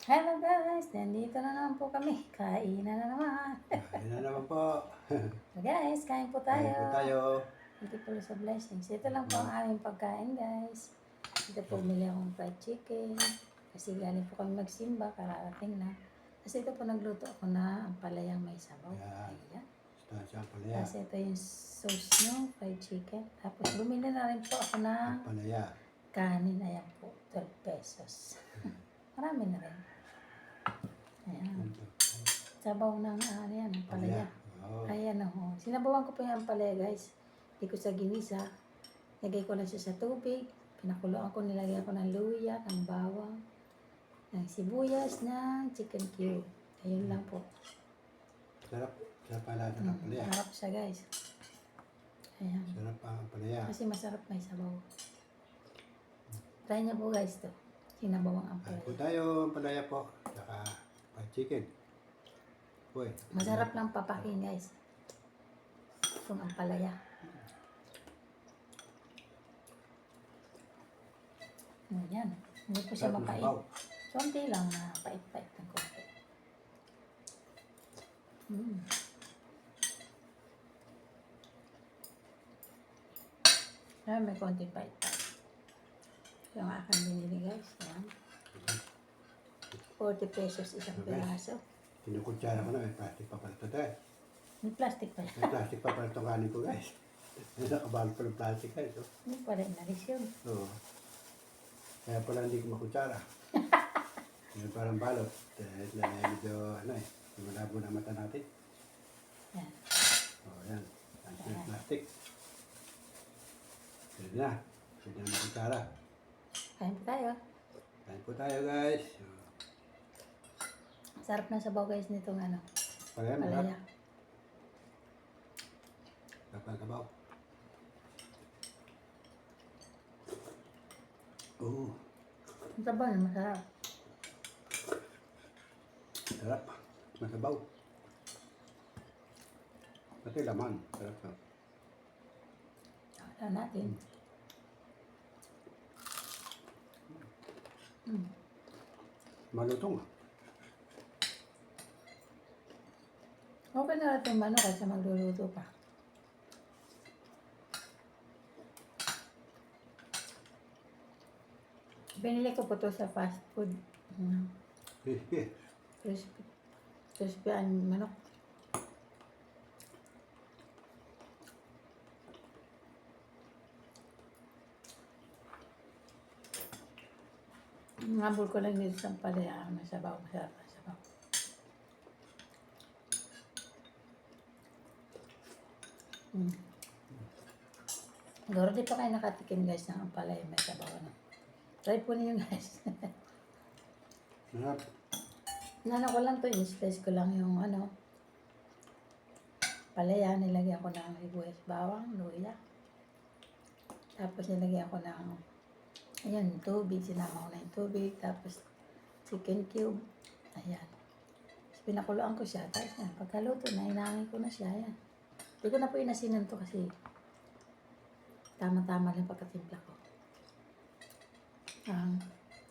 Hello guys, nandito na naman po kami. Kainan na naman. Ayun na naman po. So guys, kain po Kain tayo. po tayo. Thank you po sa blessings. Ito lang po ang aming pagkain guys. Ito po bumili akong fried chicken. Kasi galing po kami magsimba, kararating na. Kasi ito po nagluto ako na ang palayang may sabaw. Ayan. Ayan. Saan palaya? Kasi ito yung sauce nyo, fried chicken. Tapos bumili na rin po ako na Palaya. kanin. Ayan po, 12 pesos. Marami na rin. Ayan. Sabaw ng ano yan, ang palaya. Oo. Ayan o. Sinabawan ko po yung palaya guys. Hindi ko sa ginisa. Lagay ko lang siya sa tubig. Pinakuloan ko, nilagyan ko ng luya, ng bawang, ng sibuyas, ng chicken cube. Ayun lang po. Sarap. Sarap pala ng palaya. Harap siya guys. Ayan. Sarap ang palaya. Kasi masarap may sabaw. Try niyo po guys to. Sinabawang ang Kain po palaya. tayo. Ang palaya po. Saka fried chicken. Uy. Masarap lang papakin guys. Itong ang palaya. Ayan. Hindi po siya Sarap ng mapait. sabaw. Konti lang na pait-pait ng konti. Ayan, may konti pait-pait. Yung aking binili guys. Ayan. 40 pesos isang Okay. piraso. Kinukutsara ko na. May plastic pa pala ito guys. May plastic pa yan. May plastic pa pala itong kanin ko guys. Nakabalot pa ng plastic guys. Oh. Hindi pala inalis yun. Oo. Kaya pala hindi ko makutsara. Yung parang balot. Dahil medyo ano eh. Malabo na mata natin. Ayan. Yan. Yung plastic. Pwede na. Pwede na makutsara. Kain po tayo. Kain po tayo guys. Sarap na sabaw guys nitong ano. Palaya, masarap. Palaya. Kapag kabaw. Oo. Ang sabaw na masarap. Sarap. Masabaw. Pati laman. Sarap na. Wala natin. Malutong. Okay na natin mano kasi magluluto pa. Binili ko po to sa fast food. Crispy. Crispy. Crispy ang manok. Ngabol ko lang dito sa palaya. Masabaw. Masarap ang sabaw. Siguro di pa kayo nakatikim guys ng palaya may sabaw. Ano? Try po niyo guys. Sarap. Nano ko lang to, in-slice ko lang yung ano, palaya, nilagyan ko ng sibuyas, bawang, luya. Tapos nilagyan ko ng, ayan, tubig, sinama ko na yung tubig, tapos chicken cube, ayan. Tapos pinakuloan ko siya, tapos yan, pagkaluto na, inangin ko na siya, ayan. Hindi ko na po inasinan to kasi tama-tama lang pagkatimpla ko.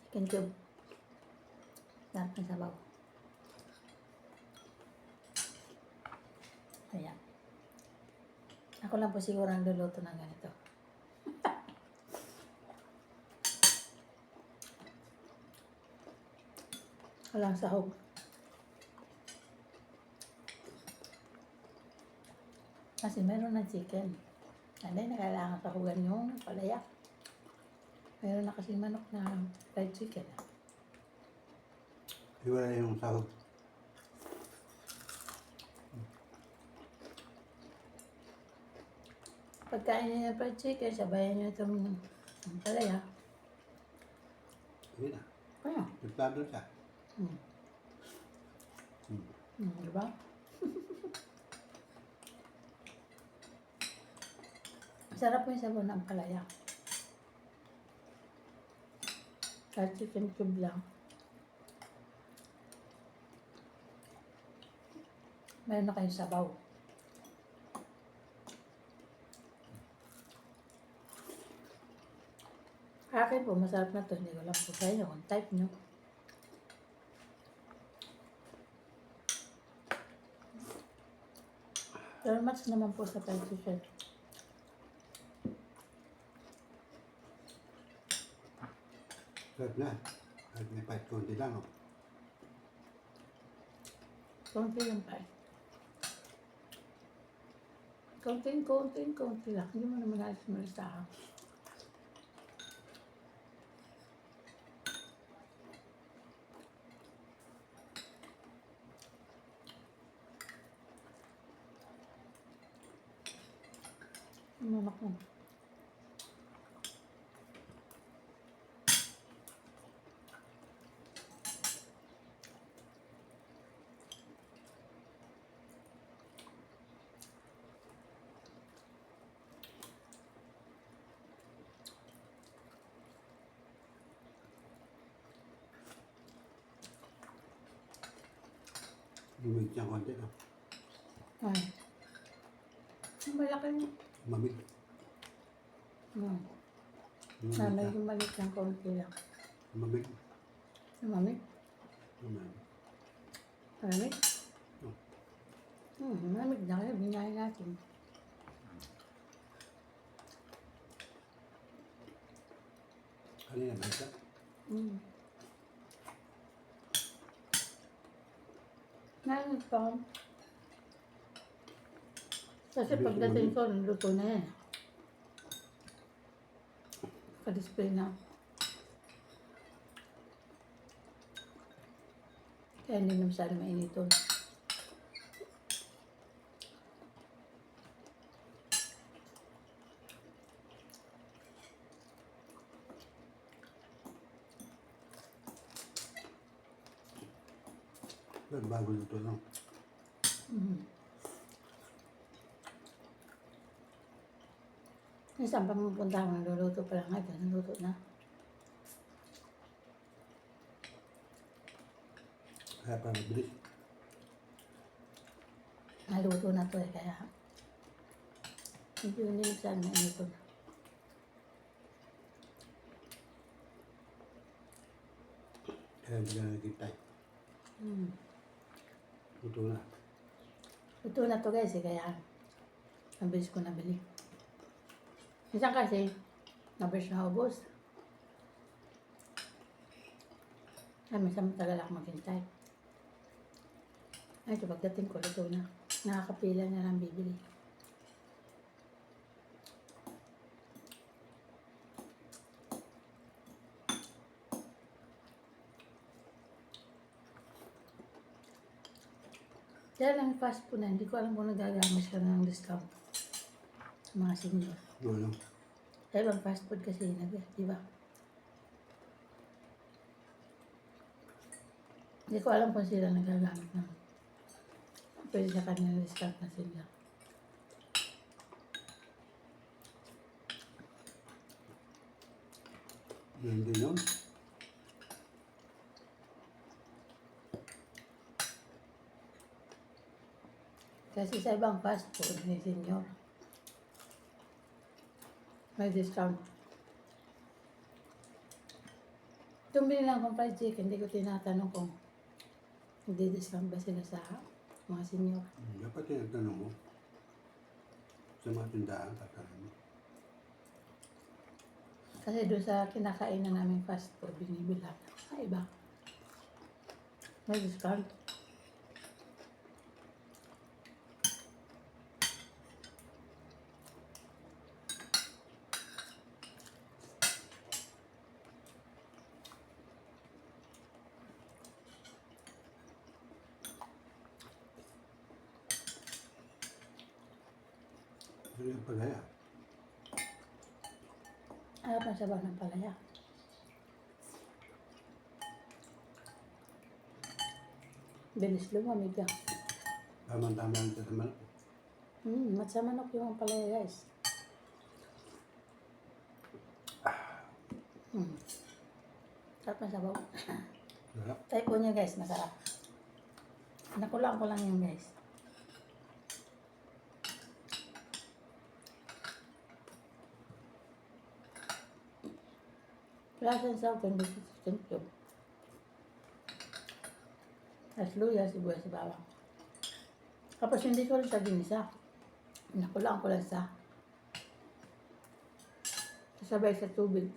Chicken cube, sarap ng sabaw. Ayan. Ako lang po siguro ang luluto ng ganito. Walang sahog. Kasi meron na chicken. Hindi na kailangan sahugan yung palaya. Meron na kasing manok na fried chicken. Iwala yung sahog. Pagkain niyo yung fried chicken, sabayan niyo itong palaya. Hindi na. Ano? Nagplado siya. Diba? Sarap po yung sabaw ng palaya. Kahit chicken cube lang. Meron na kayong sabaw. Akin po, masarap na to. Hindi ko lang po sa inyo kung type nyo. Pero match naman po sa fried chicken. Sarap na. At may pahit konti lang. Oh. Konti yung pie. Konti lang. Hindi mo naman alis sa akin. Umanak mo. Lumig siyang konti. No? Ay. Ang malaki niya. Mamig. Sana yung maliit ng konti lang. Mamig. Mamig? Mamig. Malamig? Oh. Malamig na kaya. Binahin natin. Kanina ba ito? Ngayon pa. Kasi pagdating ko, luto na yan. Ka-display na. Kaya hindi na masyado mainito. Bago luto lang. Saan pa mapunta ako? Naluluto pa lang ito. Naluto na. Kaya pa mabilis. Naluto na to eh. Kaya hindi masyado mainito na. Kaya hindi ka nakikita. Luto na. Luto na to guys eh. Kaya mabilis ko nabili. Minsan kasi, mabilis na ubos. Ay, minsan matagal ako maghintay. Ay, ito pagdating ko, luto na. Nakakapila na lang bibili. Kaya lang fast food na, hindi ko alam kung nagagamit ka ng discount. Mga senior. Wala. Kaya bang fast food kasi yun, di ba? Hindi ko alam kung sila nagagamit ng pwede sa kanila discount na sila. Yun din yun. Kasi sa ibang fast food, ni senior, may discount. Tumili lang akong fried chicken, hindi ko tinatanong kung hindi-discount ba sila sa mga senior. Dapat tinatanong mo. Sa mga tindahan, tatanong mo. Kasi doon sa kinakainan namin fast food, binibilang na iba. May discount. Ano yung palaya? Harap ang sabaw ng palaya. Bilis lumamig ka. Tama-tama lang sa taman. Matsa manok yung palaya guys. Sarap na sabaw. Sarap. Try po niya guys, masarap. Nakulang ko lang yung guys. Plasan sa akin, dito sa chicken. Tapos luya, sibuyas, bawang. Tapos hindi ko rin sa ginisa. Nakulaan ko lang sa sasabay sa tubig.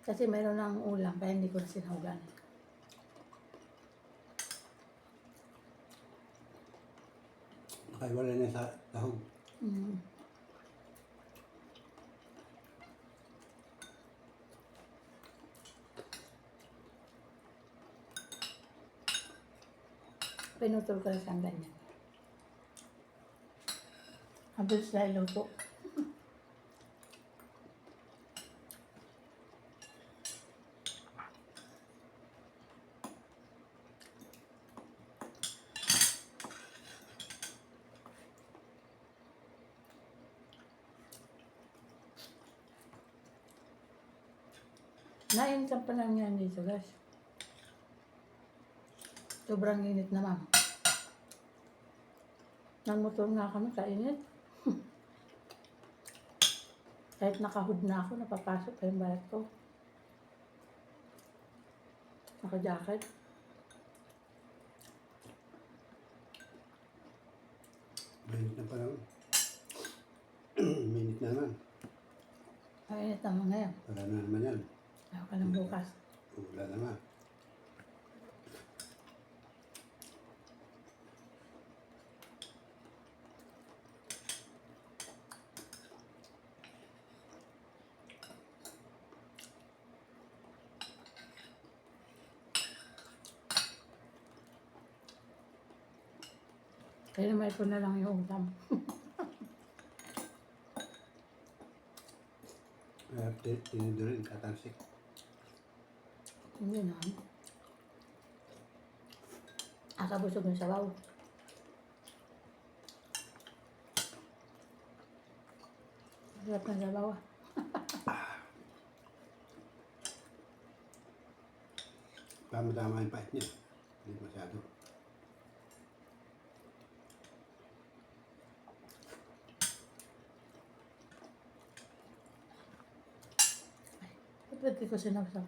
Kasi mayroon ng ulam, kaya hindi ko na sinahugan. Kaya wala niya sa tahog. Mm. Pinutol ko lang siyang ganyan. Mabilis na iluto. Nainitan pa lang yan dito, guys. Sobrang init naman. Nagmotor nga kami sa init. Kahit nakahood na ako, napapasok pa yung balat ko. Naka-jacket. Minit na parang. Minit na naman. Ang init naman ngayon. Wala na naman yan. Ayaw ka ng bukas. Wala naman. Kaya may ko na lang yung ulam. Kaya tinido rin, katansik. Hindi naman. Akabusog ng sabaw. Sarap ng sabaw ah. Tama-tama yung pait niya. Hindi masyado. Pwede ko sinawsaw.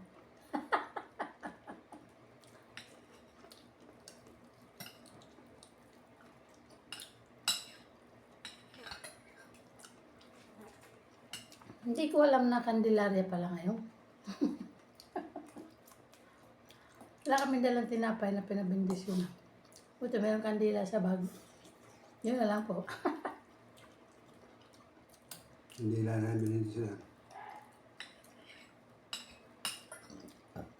Hindi ko alam na Candelaria pala ngayon. Wala kami dalang tinapay na pinabindisyon. Buti mayroong kandila sa bag. Yun na lang po. Hindi lang namin sila.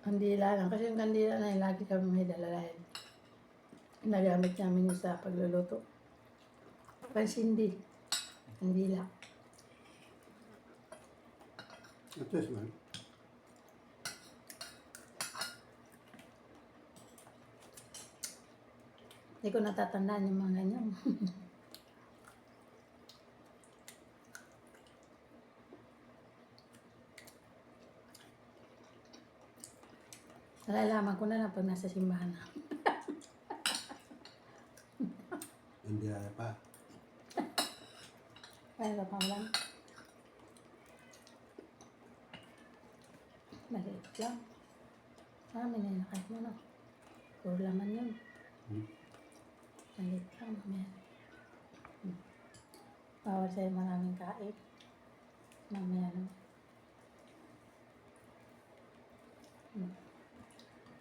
Kandila lang. Kasi yung kandila na yun, lagi kami may dalalayan. Nagamit namin yun sa pagluluto. Pansindi. Kandila. At least man. Hindi ko natatandaan yung mga ganyan. Nalalaman ko na lang pag nasa simbahan na. Hindi na pa. Kaya pa lang. Maliit lang. Marami na yun. Kahit mo no. Puro laman yun. Maliit lang. Mamaya. Bawal sa'yo maraming kain. Mamaya no.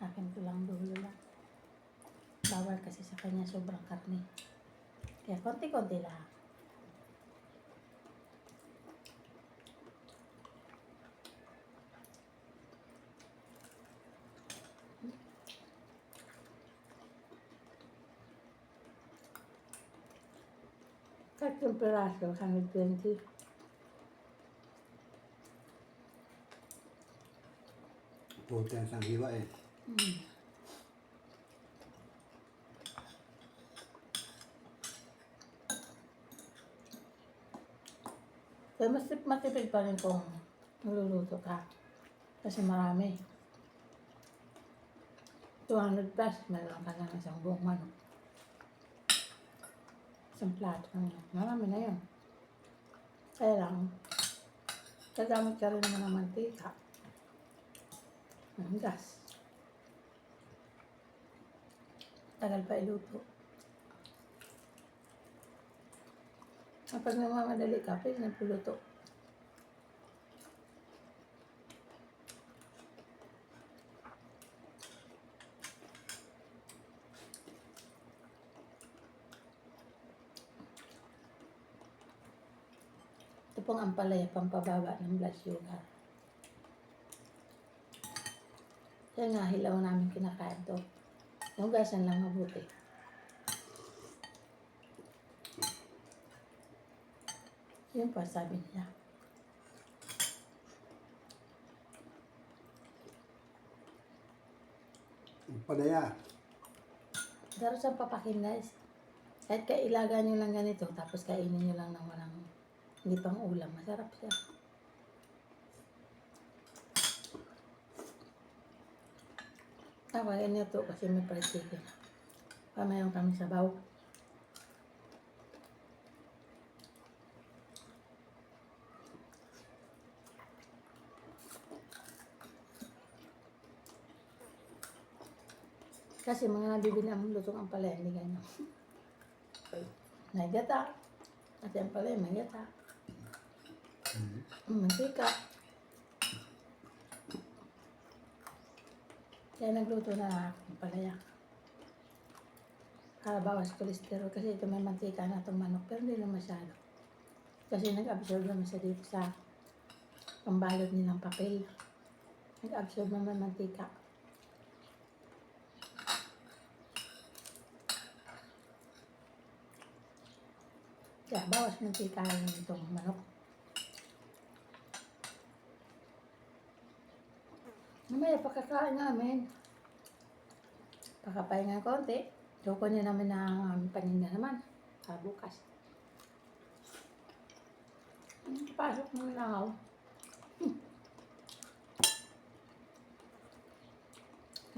Akin ko lang dulo lang. Bawal kasi sa kanya sobrang karne. Kaya konti-konti lang. Kahit yung piraso, 120. Puti ang isang hiwa eh. Kaya mas matipid pa rin kung niluluto ka. Kasi marami. 200 plus, meron ka lang isang buong manok. Isang plato lang yun. Marami na yun. Kaya lang, gagamit ka rin naman ng mantika. Ang gas. Tagal pa iluto. Kapag namamadali ka, pwede na puluto. Ito pong ampalaya, pampababa ng blood sugar. Kaya nga, hilaw namin kinakain to. Yung gasan lang mabuti. Yun pa, sabi niya. Ang palaya. Pero sa papakin guys, kahit kailaga nyo lang ganito, tapos kainin nyo lang ng walang, hindi pang ulam, masarap siya. Ako, yan ito kasi may fried chicken. Pamayon kami sa baw. Kasi mga nabibili ang lutong ang palaya, hindi ganyan. May gata. Kasi ang palaya, may gata. Mantika. Kaya nagluto na ang palaya. Para bawas kolesterol. Kasi ito may mantika na itong manok. Pero hindi na masyado. Kasi nag-absorb naman siya dito sa pambalot nilang papel. Nag-absorb naman mantika. Kaya bawas mantika yung itong manok. Mamaya pagkakain namin, pagkapahinga konti, kukunin namin ng paninda naman para bukas. Pasok ng langaw.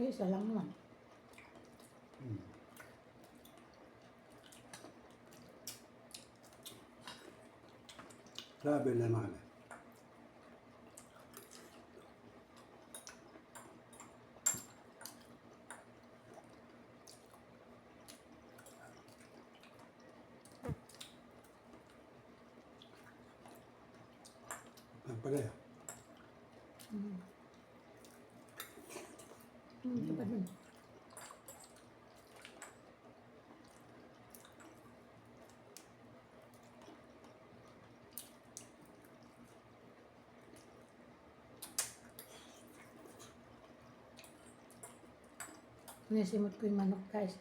Isa lang naman. Grabe na naman kami. Ang palaya. Ito pa din. Nisimot ko yung manok guys.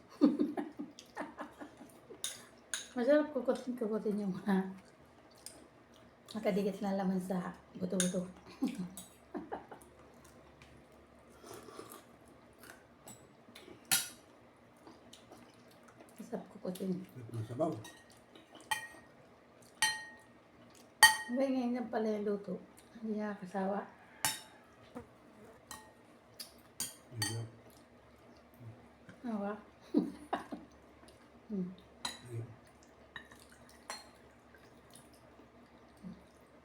Masarap kukutin yung mga nakadikit na laman sa buto-buto. Masarap kukutin. Ito na sabaw. Ngayon na pala yung luto. Hindi nakakasawa. Ayun. Awa. Ayun.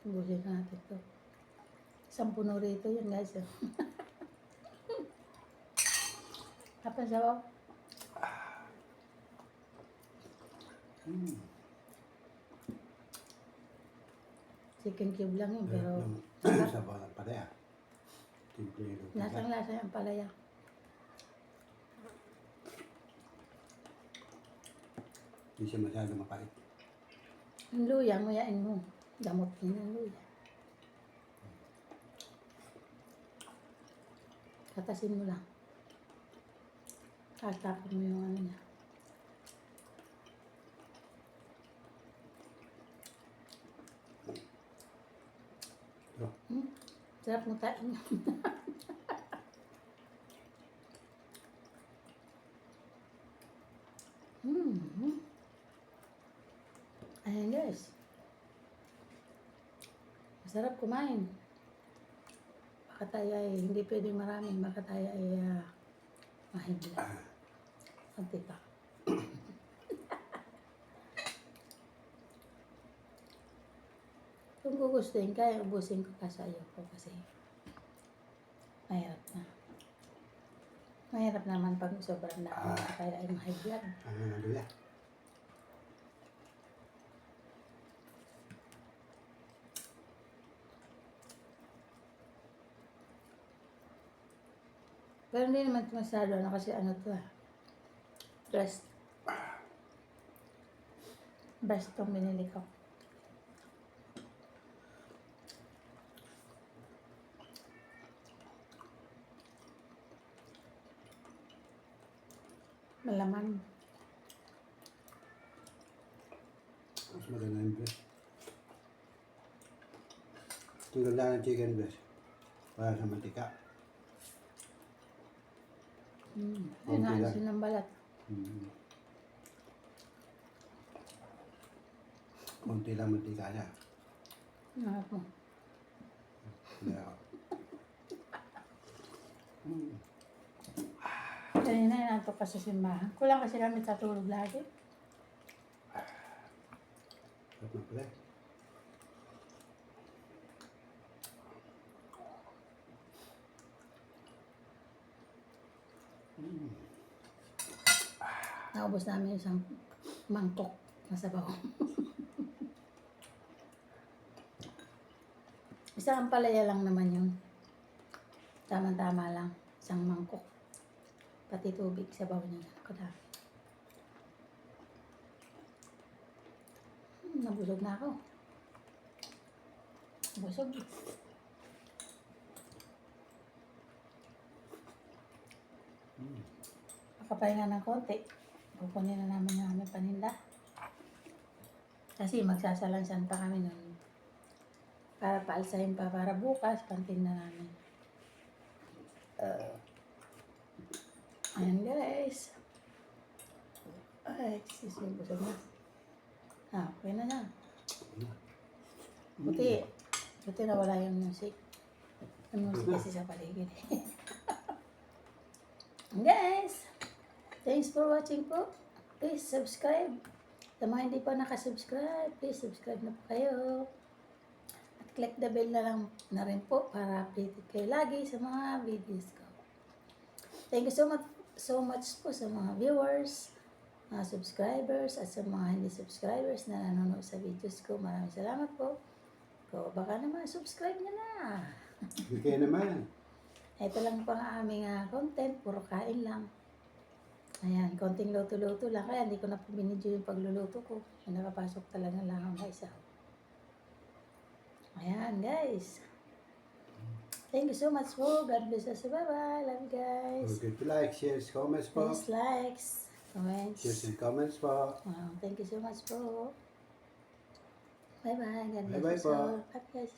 Ubusin natin ito. Isang puno rito yun guys. Apa sabaw? Chicken cube lang yun, pero Sabaw ng palaya. Simple yung luto. lasang-lasa yung palaya. Hindi siya masyado mapait. Ang luya, nguyain mo. Gamot din ang luya. Katasin mo lang. Tatapon mo yung ano niya. Sarap mo tain. Ayan guys. Masarap kumain. Baka tayo ay hindi pwedeng marami. Baka tayo ay mahigla. Kunti pa. Kung gugustuhin ka, ubusin ko kaso ayoko kasi mahirap na. Mahirap naman pag sobrang dami kaya ay high blood. Ano na luya? Pero hindi naman ito masyado ano kasi ano to breast. Breast itong binili ko. Malaman. Mas maganda yung breast. Tulad lang ng chicken breast. Para sa mantika. Ayun, Okay lang. naasin ng balat. Konti lang mantika niya. Nakap mo. Hindi ako. Kanina inaantok ka sa simbahan. Kulang kasi kami sa tulog lagi. Sarap na pala. Naubos namin isang mangkok na sabaw. Isang palaya lang naman yun. Tama-tama lang. Isang mangkok. Pati tubig, sabaw niya. Kadami. Nabusog na ako. Busog. Makapahinga ng konti. Kukunin na namin yung aming paninda. Kasi magsasalansan pa kami nun. Para paalsahin pa para bukas, pantin na namin. Ayan guys. Ay, excuse me, busog na. Okay na yan. Buti na wala yung music. Yung music kasi sa paligid. Guys, thanks for watching po. Please subscribe. Sa mga hindi pa nakasubscribe, please subscribe na po kayo. At click the bell na rin po para updated kayo lagi sa mga videos ko. Thank you so much po sa mga viewers, mga subscribers, at sa mga hindi subscribers na nanonood sa videos ko. Maraming salamat po. Baka naman subscribe nyo na. Bigay naman. Ito lang po ang aming content, puro kain lang. Ayan, konting luto-luto lang. Kaya hindi ko na po binidyo yung pagluluto ko. Nakapasok talaga lang ang isa. Ayan, guys. Thank you so much po. God bless us. Bye-bye. Love you guys. Forget to like, shares, comments po. Please likes, comments. Shares and comments po. Thank you so much po. Bye-bye. God bless Bye-bye us po. all. Bye guys.